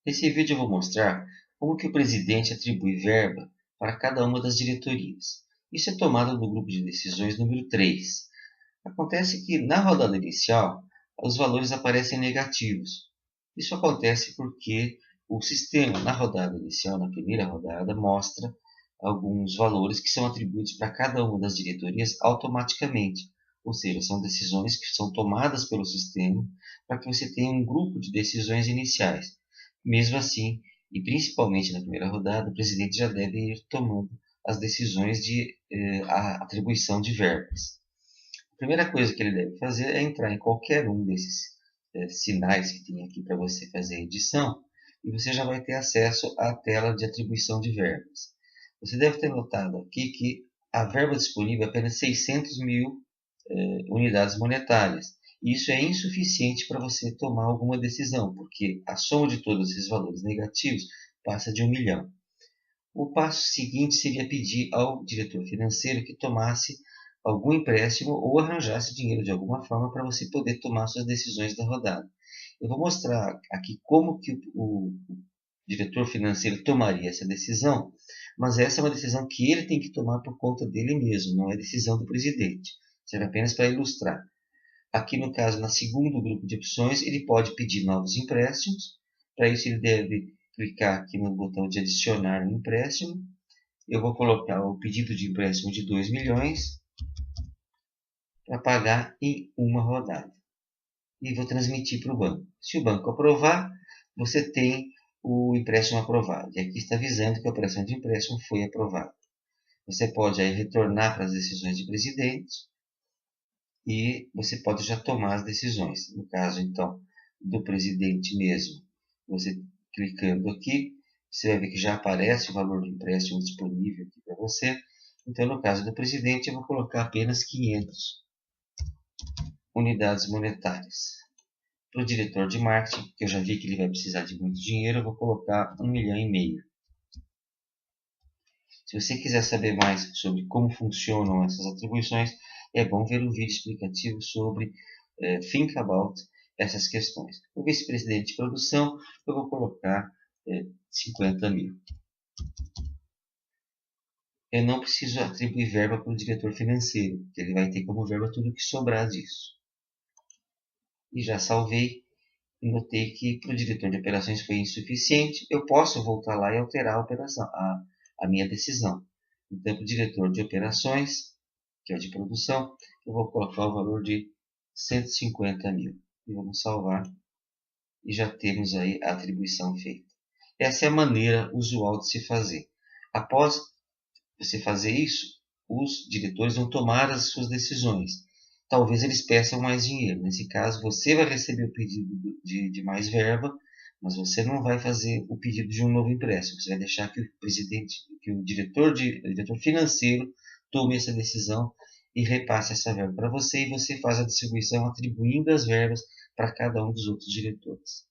Nesse vídeo eu vou mostrar como que o presidente atribui verba para cada uma das diretorias. Isso é tomado no grupo de decisões número 3. Acontece que na rodada inicial os valores aparecem negativos. Isso acontece porque o sistema na rodada inicial, na primeira rodada, mostra alguns valores que são atribuídos para cada uma das diretorias automaticamente. Ou seja, são decisões que são tomadas pelo sistema para que você tenha um grupo de decisões iniciais. Mesmo assim, e principalmente na primeira rodada, o presidente já deve ir tomando as decisões de atribuição de verbas. A primeira coisa que ele deve fazer é entrar em qualquer um desses sinais que tem aqui para você fazer a edição e você já vai ter acesso à tela de atribuição de verbas. Você deve ter notado aqui que a verba disponível é apenas 600 mil unidades monetárias. Isso é insuficiente para você tomar alguma decisão, porque a soma de todos esses valores negativos passa de 1 milhão. O passo seguinte seria pedir ao diretor financeiro que tomasse algum empréstimo ou arranjasse dinheiro de alguma forma para você poder tomar suas decisões da rodada. Eu vou mostrar aqui como que o diretor financeiro tomaria essa decisão, mas essa é uma decisão que ele tem que tomar por conta dele mesmo, não é decisão do presidente. Serve apenas para ilustrar. Aqui no caso, no segundo grupo de opções, ele pode pedir novos empréstimos. Para isso ele deve clicar aqui no botão de adicionar um empréstimo. Eu vou colocar o pedido de empréstimo de 2 milhões para pagar em uma rodada. E vou transmitir para o banco. Se o banco aprovar, você tem o empréstimo aprovado. E aqui está avisando que a operação de empréstimo foi aprovada. Você pode aí retornar para as decisões de presidente e você pode já tomar as decisões. No caso, então, do presidente mesmo, você clicando aqui, você vai ver que já aparece o valor do empréstimo disponível aqui para você. Então, no caso do presidente, eu vou colocar apenas 500 unidades monetárias. Para o diretor de marketing, que eu já vi que ele vai precisar de muito dinheiro, eu vou colocar 1,5 milhão. Se você quiser saber mais sobre como funcionam essas atribuições, é bom ver um vídeo explicativo sobre Think About essas questões. O vice-presidente de produção, eu vou colocar 50 mil. Eu não preciso atribuir verba para o diretor financeiro, porque ele vai ter como verba tudo que sobrar disso. E já salvei e notei que para o diretor de operações foi insuficiente. Eu posso voltar lá e alterar a operação, a minha decisão. Então, para o diretor de operações, que é o de produção, eu vou colocar o valor de 150 mil. E vamos salvar. E já temos aí a atribuição feita. Essa é a maneira usual de se fazer. Após você fazer isso, os diretores vão tomar as suas decisões. Talvez eles peçam mais dinheiro. Nesse caso, você vai receber o pedido de mais verba, mas você não vai fazer o pedido de um novo empréstimo. Você vai deixar que o presidente, que o diretor financeiro tome essa decisão e repasse essa verba para você, e você faz a distribuição atribuindo as verbas para cada um dos outros diretores.